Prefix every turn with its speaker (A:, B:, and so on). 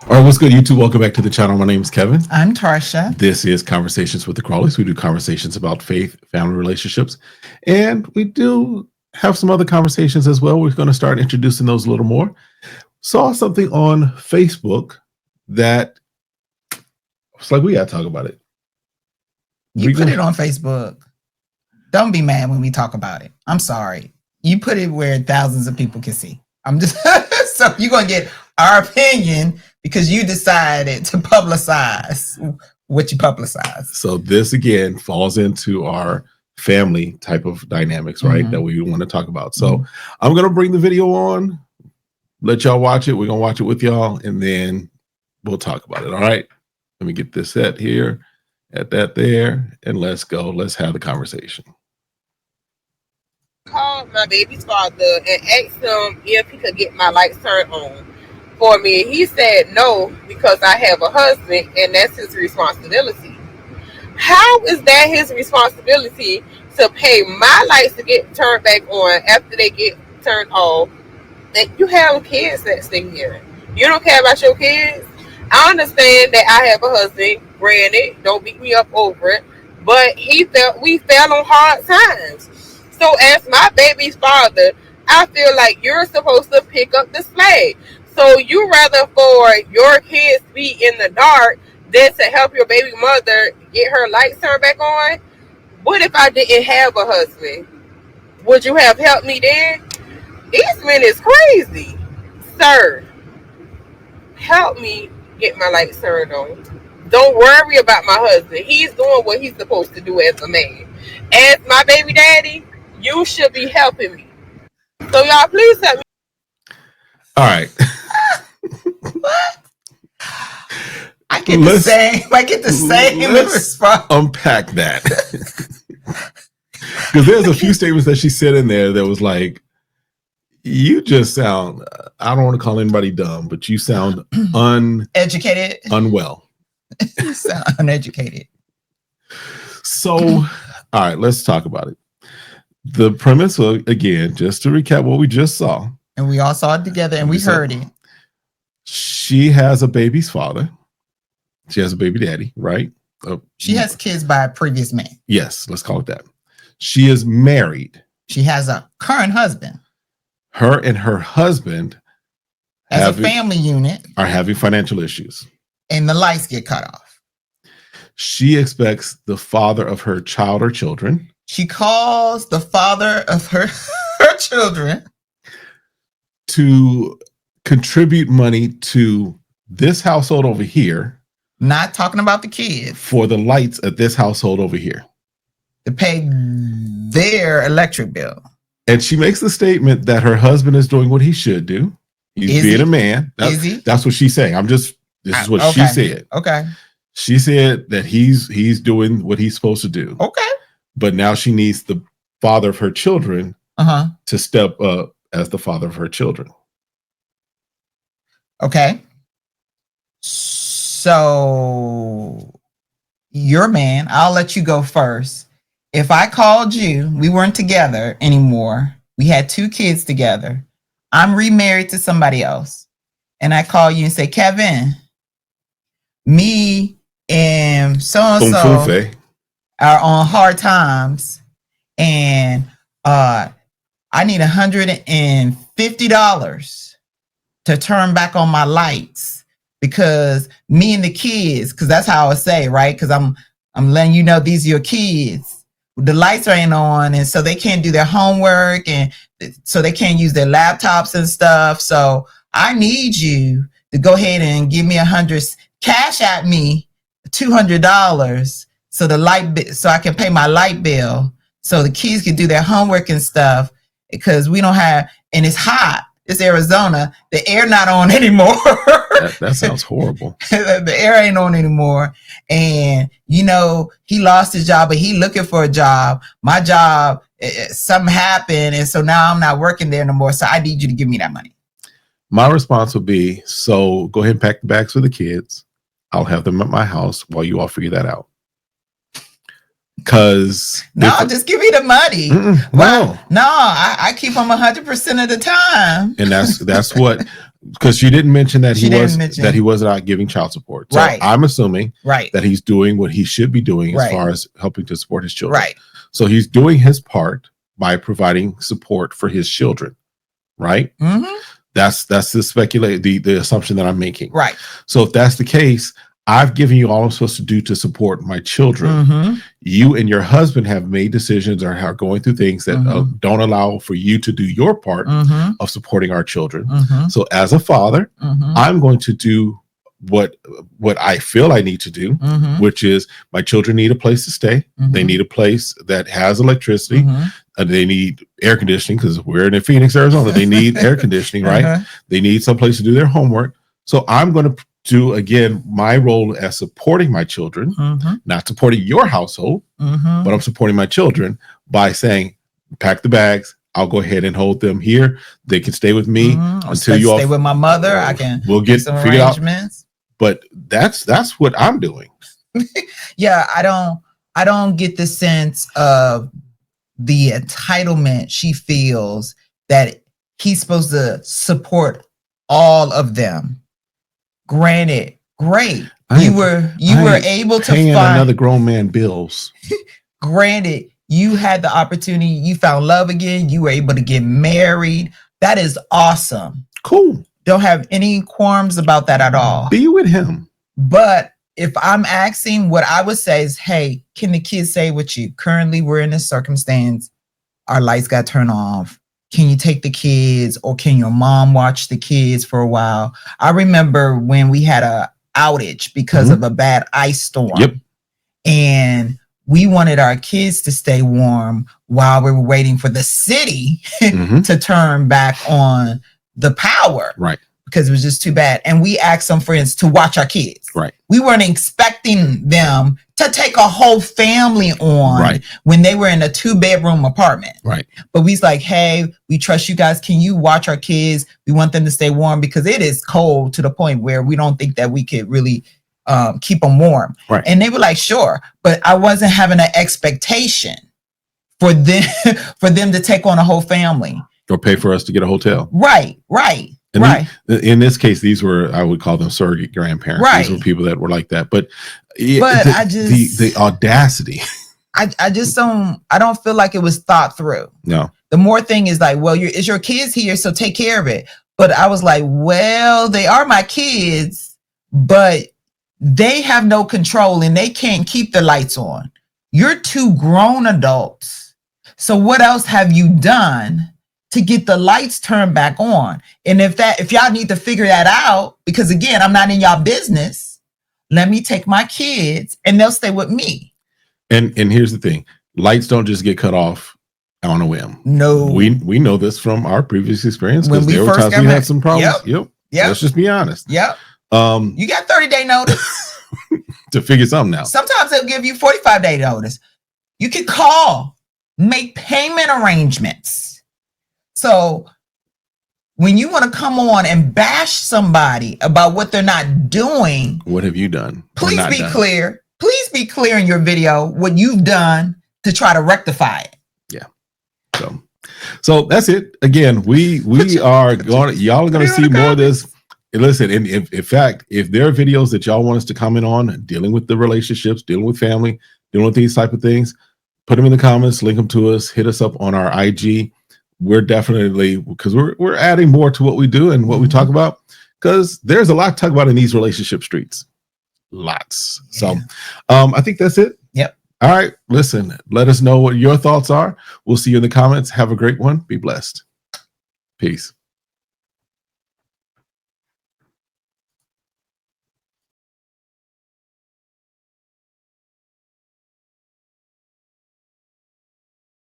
A: All right, what's good, YouTube? Welcome back to the channel. My name is Kevin.
B: I'm Tarsha.
A: This is Conversations with the Crawleys. We do conversations about faith, family relationships, and we do have some other conversations as well. We're going to start introducing those a little more. Saw something on Facebook that it's like we got to talk about it.
B: You put it on Facebook. Don't be mad when we talk about it. I'm sorry. You put it where thousands of people can see. I'm just so you're going to get our opinion because you decided to publicize what you publicize.
A: So this again falls into our family type of dynamics, right? That we want to talk about. So I'm going to bring the video on, let y'all watch it. We're going to watch it with y'all, and then we'll talk about it. All right. Let me get this set here, at that there, and let's go. Let's have the conversation.
C: Called my baby's father and asked him if he could get my lights turned on for me. He said no, because I have a husband and that's his responsibility. How is that his responsibility to pay my lights to get turned back on after they get turned off? And you have kids that stay here. You don't care about your kids? I understand that I have a husband, granted, don't beat me up over it, but we fell on hard times. So as my baby's father, I feel like you're supposed to pick up the slack. So you rather for your kids to be in the dark than to help your baby mother get her lights turned back on? What if I didn't have a husband? Would you have helped me then? Eastman is crazy. Sir, help me get my lights turned on. Don't worry about my husband. He's doing what he's supposed to do as a man. As my baby daddy, you should be helping me. So y'all please help me.
A: All right.
B: What? I get the same response.
A: Unpack that. Because there's a few statements that she said in there that was like, you just sound, I don't want to call anybody dumb, but you sound
B: uneducated,
A: unwell.
B: You sound uneducated.
A: So, all right, let's talk about it. The premise, again, just to recap what we just saw.
B: And we all saw it together and we heard it.
A: She has a baby's father. She has a baby daddy, right?
B: She has kids by a previous man.
A: Yes, let's call it that. She is married.
B: She has a current husband.
A: Her and her husband
B: as a family unit
A: are having financial issues.
B: And the lights get cut off.
A: She expects the father of her child or children.
B: She calls the father of her children
A: to contribute money to this household over here.
B: Not talking about the kids.
A: For the lights at this household over here.
B: To pay their electric bill.
A: And she makes the statement that her husband is doing what he should do. He's being a man. That's what she's saying. This is what she said.
B: Okay.
A: She said that he's doing what he's supposed to do.
B: Okay.
A: But now she needs the father of her children to step up as the father of her children.
B: Okay. So your man, I'll let you go first. If I called you, we weren't together anymore. We had 2 kids together. I'm remarried to somebody else. And I call you and say, Kevin, me and so-and-so are on hard times. And I need $150 to turn back on my lights because me and the kids, because that's how I would say, right? Because I'm letting you know these are your kids. The lights ain't on, and so they can't do their homework, and so they can't use their laptops and stuff. So I need you to go ahead and give me cash at me $200 so so I can pay my light bill, so the kids can do their homework and stuff. Because we don't have, and it's hot. It's Arizona. The air not on anymore.
A: That sounds horrible.
B: The air ain't on anymore. And, he lost his job, but he looking for a job. My job, something happened. And so now I'm not working there no more. So I need you to give me that money.
A: My response would be, so go ahead and pack the bags for the kids. I'll have them at my house while you all figure that out. Because
B: just give me the money. I keep them 100% of the time.
A: And that's what because she didn't mention that
B: She didn't mention-
A: that he was not giving child support. So
B: Right.
A: I'm assuming
B: Right.
A: that he's doing what he should be doing as
B: Right.
A: far as helping to support his children.
B: Right.
A: So he's doing his part by providing support for his children. Right.
B: Mm-hmm.
A: That's the assumption that I'm making.
B: Right.
A: So if that's the case, I've given you all I'm supposed to do to support my children.
B: Mm-hmm.
A: You and your husband have made decisions or are going through things that don't allow for you to do your part
B: Mm-hmm.
A: of supporting our children.
B: Mm-hmm.
A: So as a father,
B: Mm-hmm.
A: I'm going to do what I feel I need to do,
B: Mm-hmm.
A: which is my children need a place to stay.
B: Mm-hmm.
A: They need a place that has electricity.
B: Mm-hmm.
A: They need air conditioning because we're in Phoenix, Arizona. They need air conditioning, right?
B: Uh-huh.
A: They need some place to do their homework. So I'm going to do, again, my role as supporting my children,
B: Mm-hmm.
A: not supporting your household,
B: Mm-hmm.
A: but I'm supporting my children by saying, pack the bags. I'll go ahead and hold them here. They can stay with me
B: Mm-hmm.
A: until you
B: stay with my mother. I can
A: we'll
B: get
A: get
B: some
A: figured out.
B: arrangements.
A: But that's what I'm doing.
B: Yeah, I don't get the sense of the entitlement she feels that he's supposed to support all of them. Granted, great. You were able to
A: paying
B: find
A: another grown man bills.
B: Granted, you had the opportunity, you found love again, you were able to get married. That is awesome.
A: Cool.
B: Don't have any qualms about that at all.
A: Be with him.
B: But if I'm asking, what I would say is, hey, can the kids stay with you? Currently, we're in this circumstance. Our lights got turned off. Can you take the kids, or can your mom watch the kids for a while? I remember when we had a outage because of a bad ice storm.
A: Yep.
B: And we wanted our kids to stay warm while we were waiting for the city to turn back on the power.
A: Right.
B: Because it was just too bad. And we asked some friends to watch our kids.
A: Right.
B: We weren't expecting them to take a whole family on when they were in a 2-bedroom apartment.
A: Right.
B: But we's like, hey, we trust you guys. Can you watch our kids? We want them to stay warm because it is cold to the point where we don't think that we could really keep them warm.
A: Right.
B: And they were like, sure. But I wasn't having an expectation for them to take on a whole family.
A: Or pay for us to get a hotel.
B: Right. Right.
A: And
B: right.
A: In this case, these were, I would call them surrogate grandparents.
B: Right.
A: These were people that were like that. But
B: I just
A: the audacity.
B: I just don't feel like it was thought through.
A: No.
B: The more thing is like, well, it's your kids here, so take care of it. But I was like, well, they are my kids, but they have no control and they can't keep the lights on. You're 2 grown adults. So what else have you done to get the lights turned back on? And if y'all need to figure that out, because again, I'm not in y'all business, let me take my kids and they'll stay with me.
A: And here's the thing. Lights don't just get cut off on a whim.
B: No.
A: We know this from our previous experience,
B: When
A: because
B: we
A: there were
B: first
A: times
B: got
A: we
B: married.
A: had some problems. Yep. Let's just be honest.
B: Yep.
A: You
B: You got 30-day notice.
A: to figure something out.
B: Sometimes they'll give you 45-day notice. You can call, make payment arrangements. So when you want to come on and bash somebody about what they're not doing,
A: What have you done?
B: please be clear. Please be clear in your video what you've done to try to rectify it.
A: Yeah. So that's it. Again, we are going. Y'all are going to see more of this. Listen, and in fact, if there are videos that y'all want us to comment on, dealing with the relationships, dealing with family, dealing with these type of things, put them in the comments, link them to us, hit us up on our IG. We're definitely, because we're adding more to what we do and what we talk about, because there's a lot to talk about in these relationship streets. Lots. Yeah. So I think that's it.
B: Yep.
A: All right. Listen, let us know what your thoughts are. We'll see you in the comments. Have a great one. Be blessed. Peace.